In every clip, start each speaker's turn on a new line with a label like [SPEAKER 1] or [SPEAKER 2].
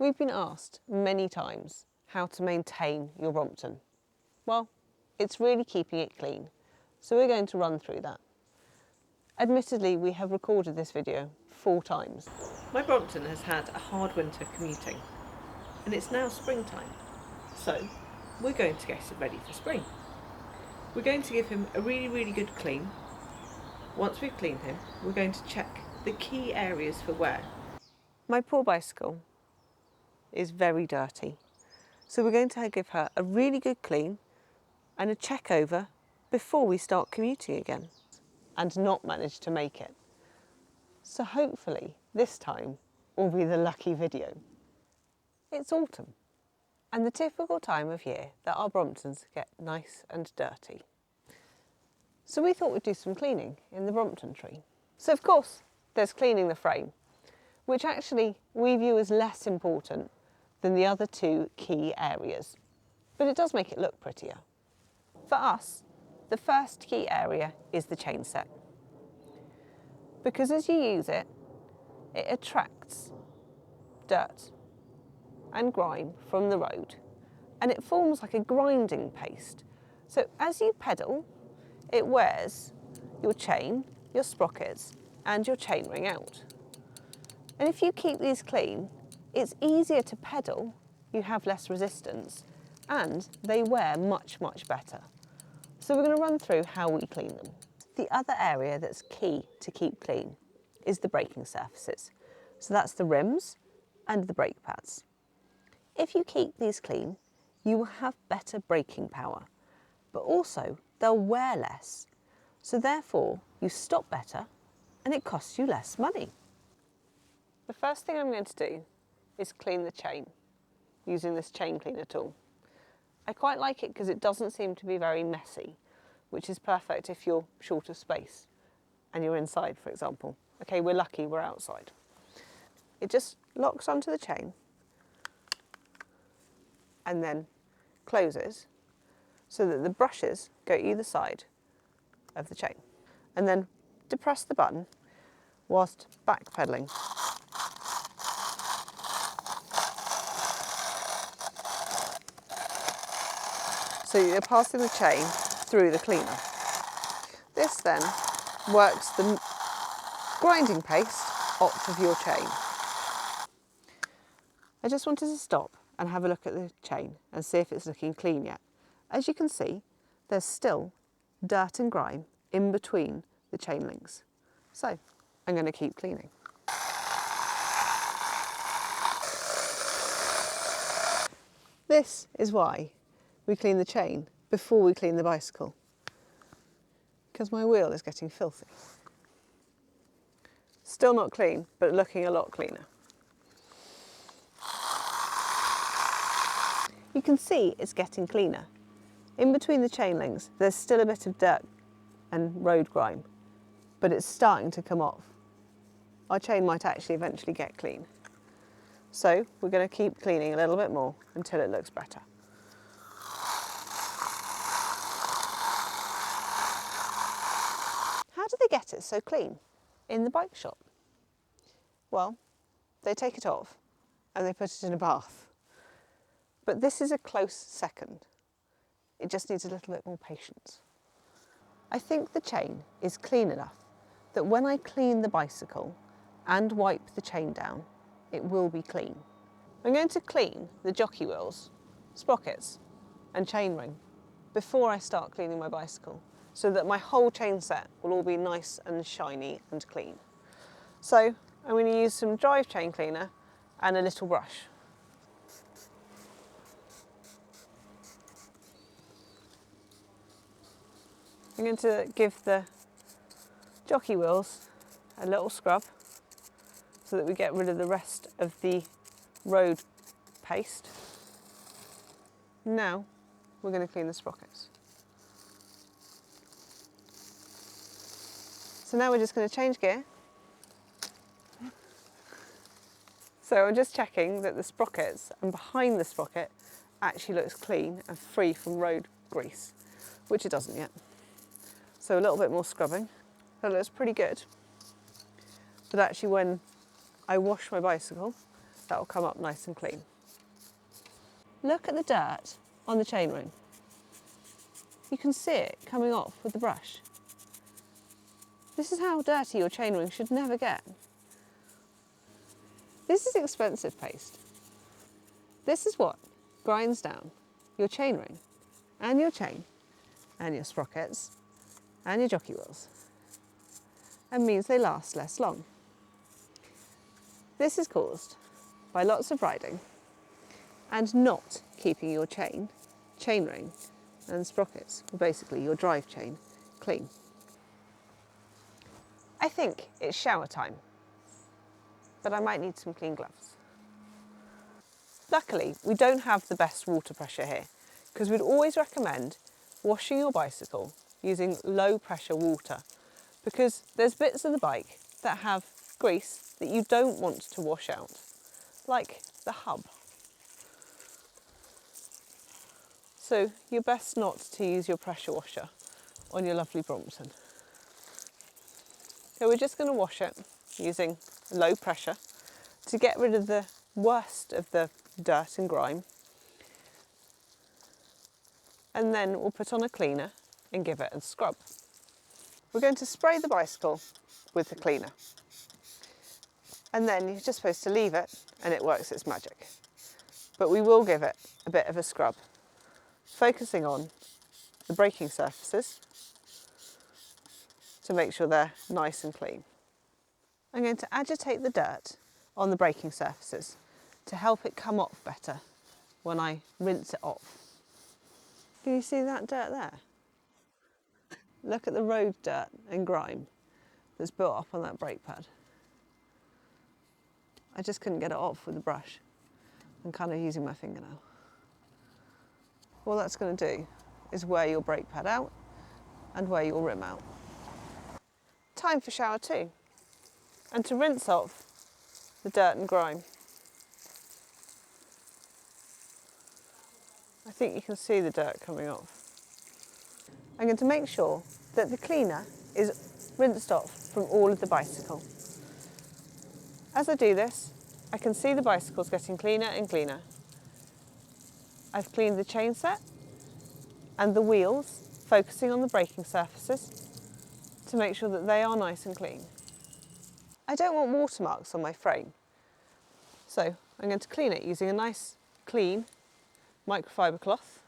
[SPEAKER 1] We've been asked many times how to maintain your Brompton. Well, it's really keeping it clean, so we're going to run through that. Admittedly, we have recorded this video 4 times. My Brompton has had a hard winter commuting, and it's now springtime, so we're going to get it ready for spring. We're going to give him a really good clean. Once we've cleaned him, we're going to check the key areas for wear. My poor bicycle is very dirty, so we're going to give her a really good clean and a check over before we start commuting again, and not manage to make it. So hopefully this time will be the lucky video. It's autumn, and the typical time of year that our Bromptons get nice and dirty. So we thought we'd do some cleaning in the Brompton tree. So of course there's cleaning the frame, which actually we view as less important than the other 2 key areas, but it does make it look prettier. For us, the first key area is the chainset, because as you use it, it attracts dirt and grime from the road, and it forms like a grinding paste. So as you pedal, it wears your chain, your sprockets, and your chainring out. And if you keep these clean, it's easier to pedal, you have less resistance, and they wear much better. So we're going to run through how we clean them. The other area that's key to keep clean is the braking surfaces. So that's the rims and the brake pads. If you keep these clean, you will have better braking power, but also they'll wear less. So therefore you stop better and it costs you less money. The first thing I'm going to do is clean the chain using this chain cleaner tool. I quite like it because it doesn't seem to be very messy, which is perfect if you're short of space and you're inside, for example. Okay, we're lucky we're outside. It just locks onto the chain and then closes so that the brushes go either side of the chain. And then depress the button whilst backpedaling. So you're passing the chain through the cleaner. This then works the grinding paste off of your chain. I just wanted to stop and have a look at the chain and see if it's looking clean yet. As you can see, there's still dirt and grime in between the chain links. So I'm going to keep cleaning. This is why we clean the chain before we clean the bicycle, because my wheel is getting filthy. Still not clean, but looking a lot cleaner. You can see it's getting cleaner. In between the chain links, there's still a bit of dirt and road grime, but it's starting to come off. Our chain might actually eventually get clean. So we're going to keep cleaning a little bit more until it looks better. How do they get it so clean in the bike shop? Well, they take it off and they put it in a bath. But this is a close second. It just needs a little bit more patience. I think the chain is clean enough that when I clean the bicycle and wipe the chain down, it will be clean. I'm going to clean the jockey wheels, sprockets and chainring before I start cleaning my bicycle, so that my whole chain set will all be nice and shiny and clean. So I'm going to use some drive chain cleaner and a little brush. I'm going to give the jockey wheels a little scrub so that we get rid of the rest of the road paste. Now we're going to clean the sprockets. So now we're just going to change gear. So I'm just checking that the sprockets and behind the sprocket actually looks clean and free from road grease, which it doesn't yet. So a little bit more scrubbing. That looks pretty good. But actually when I wash my bicycle that will come up nice and clean. Look at the dirt on the chainring. You can see it coming off with the brush. This is how dirty your chainring should never get. This is expensive paste. This is what grinds down your chainring and your chain and your sprockets and your jockey wheels and means they last less long. This is caused by lots of riding and not keeping your chainring and sprockets, or basically your drive chain, clean. I think it's shower time, but I might need some clean gloves. Luckily, we don't have the best water pressure here, because we'd always recommend washing your bicycle using low pressure water, because there's bits of the bike that have grease that you don't want to wash out, like the hub. So you're best not to use your pressure washer on your lovely Brompton. So we're just going to wash it using low pressure to get rid of the worst of the dirt and grime. And then we'll put on a cleaner and give it a scrub. We're going to spray the bicycle with the cleaner. And then you're just supposed to leave it and it works its magic. But we will give it a bit of a scrub, focusing on the braking surfaces to make sure they're nice and clean. I'm going to agitate the dirt on the braking surfaces to help it come off better when I rinse it off. Can you see that dirt there? Look at the road dirt and grime that's built up on that brake pad. I just couldn't get it off with the brush. I'm kind of using my fingernail. All that's going to do is wear your brake pad out and wear your rim out. Time for shower 2, and to rinse off the dirt and grime. I think you can see the dirt coming off. I'm going to make sure that the cleaner is rinsed off from all of the bicycle. As I do this, I can see the bicycle's getting cleaner and cleaner. I've cleaned the chainset and the wheels, focusing on the braking surfaces to make sure that they are nice and clean. I don't want watermarks on my frame, so I'm going to clean it using a nice clean microfiber cloth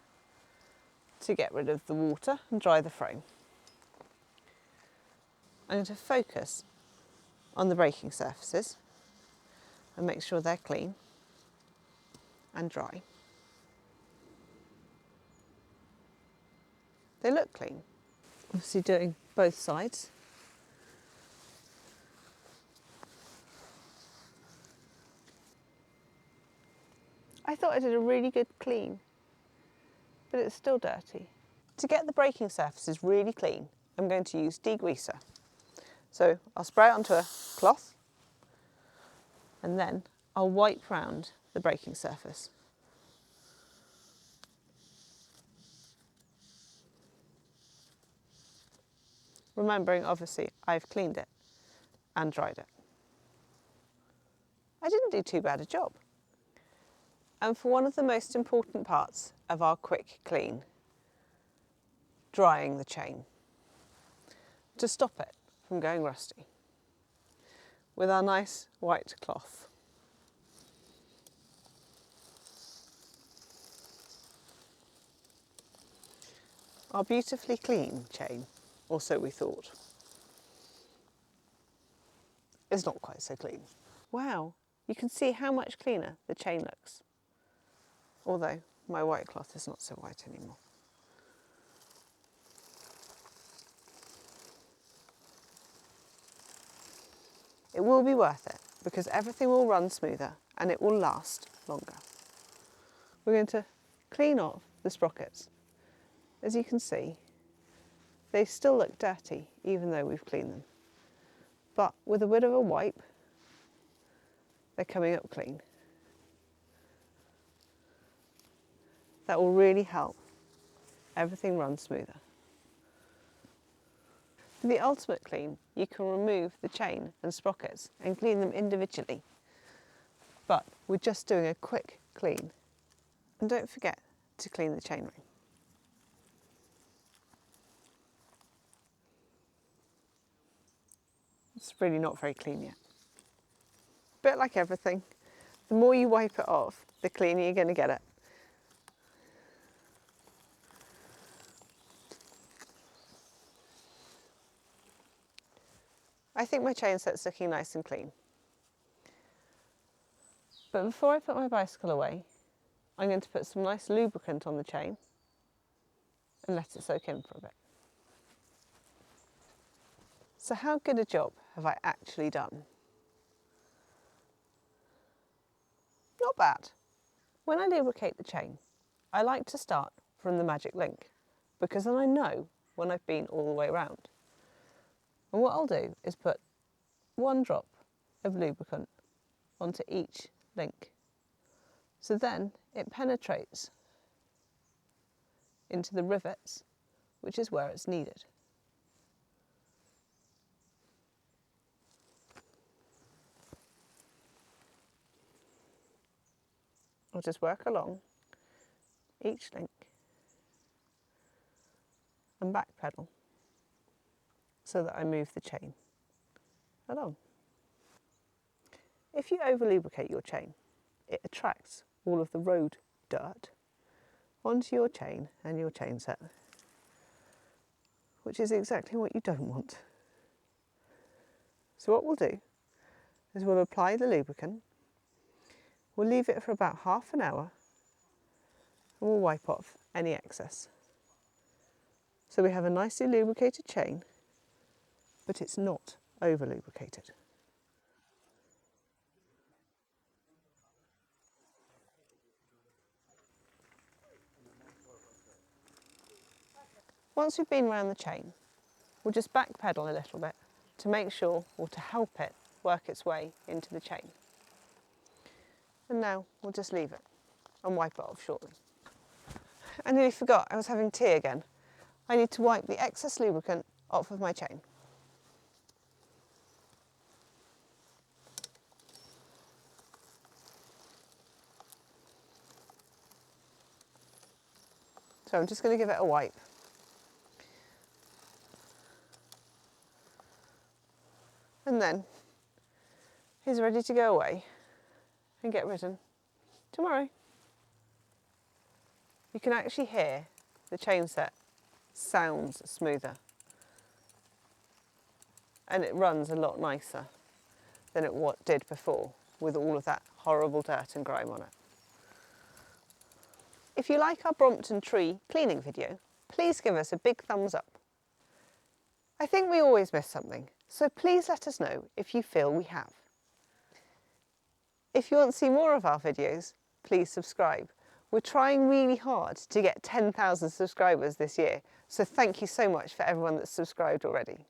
[SPEAKER 1] to get rid of the water and dry the frame. I'm going to focus on the braking surfaces and make sure they're clean and dry. They look clean. Obviously doing both sides. I thought I did a really good clean, but it's still dirty. To get the braking surfaces really clean, I'm going to use degreaser. So I'll spray it onto a cloth and then I'll wipe round the braking surface. Remembering, obviously, I've cleaned it and dried it. I didn't do too bad a job. And for one of the most important parts of our quick clean, drying the chain, to stop it from going rusty, with our nice white cloth. Our beautifully clean chain, or so we thought, is not quite so clean. Wow, you can see how much cleaner the chain looks. Although my white cloth is not so white anymore. It will be worth it because everything will run smoother and it will last longer. We're going to clean off the sprockets. As you can see, they still look dirty even though we've cleaned them. But with a bit of a wipe, they're coming up clean. That will really help everything run smoother. For the ultimate clean, you can remove the chain and sprockets and clean them individually. But we're just doing a quick clean. And don't forget to clean the chainring. It's really not very clean yet. Bit like everything, the more you wipe it off, the cleaner you're going to get it. I think my chain set's looking nice and clean. But before I put my bicycle away, I'm going to put some nice lubricant on the chain and let it soak in for a bit. So how good a job have I actually done? Not bad. When I lubricate the chain, I like to start from the magic link because then I know when I've been all the way around. And what I'll do is put 1 drop of lubricant onto each link. So then it penetrates into the rivets, which is where it's needed. I'll just work along each link and back pedal so that I move the chain along. If you over lubricate your chain, it attracts all of the road dirt onto your chain and your chain set, which is exactly what you don't want. So what we'll do is we'll apply the lubricant, we'll leave it for about half an hour and we'll wipe off any excess. So we have a nicely lubricated chain, but it's not over lubricated. Once we've been around the chain, we'll just back pedal a little bit to make sure, or to help it work its way into the chain. And now we'll just leave it and wipe it off shortly. I nearly forgot, I was having tea again. I need to wipe the excess lubricant off of my chain. So I'm just going to give it a wipe. And then he's ready to go away and get ridden tomorrow. You can actually hear the chain set sounds smoother and it runs a lot nicer than it did before with all of that horrible dirt and grime on it. If you like our Brompton tree cleaning video, please give us a big thumbs up. I think we always miss something, so please let us know if you feel we have. If you want to see more of our videos, please subscribe. We're trying really hard to get 10,000 subscribers this year, so thank you so much for everyone that's subscribed already.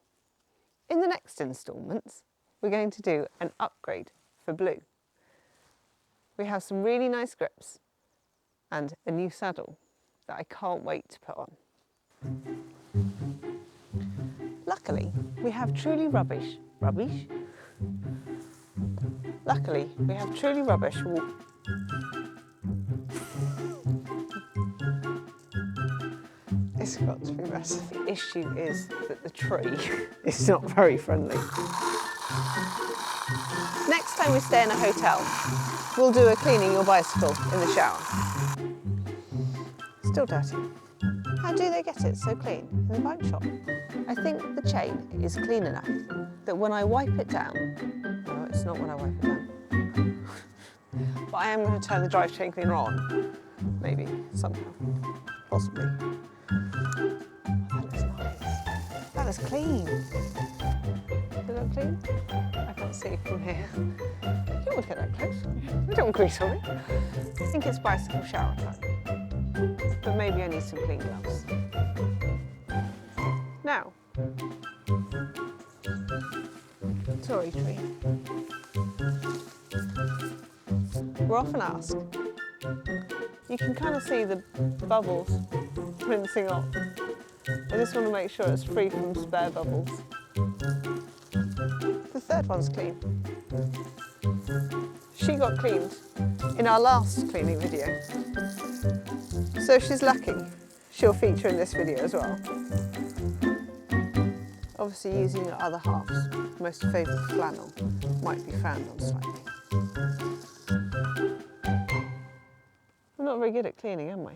[SPEAKER 1] In the next instalments, we're going to do an upgrade for Blue. We have some really nice grips and a new saddle that I can't wait to put on. Luckily, we have Truly Rubbish. Luckily, we have Truly Rubbish. It's got to be massive. The issue is that the tree is not very friendly. Next time we stay in a hotel, we'll do a cleaning your bicycle in the shower. Still dirty. How do they get it so clean in the bike shop? I think the chain is clean enough that when I wipe it down, no, it's not when I wipe it down, but I am going to turn the drive chain cleaner on, maybe, somehow, possibly. That looks nice. That looks clean. Does it look clean? I can't see from here. You don't want to get that close. You don't want grease on it. I think it's bicycle shower time. But maybe I need some clean gloves. Now, sorry tree. We're often asked, you can kind of see the bubbles rinsing off. I just want to make sure it's free from spare bubbles. The third one's clean. she got cleaned in our last cleaning video. So if she's lucky, she'll feature in this video as well. Obviously using the other half's most favoured flannel might be frowned on slightly. We're not very good at cleaning, am we?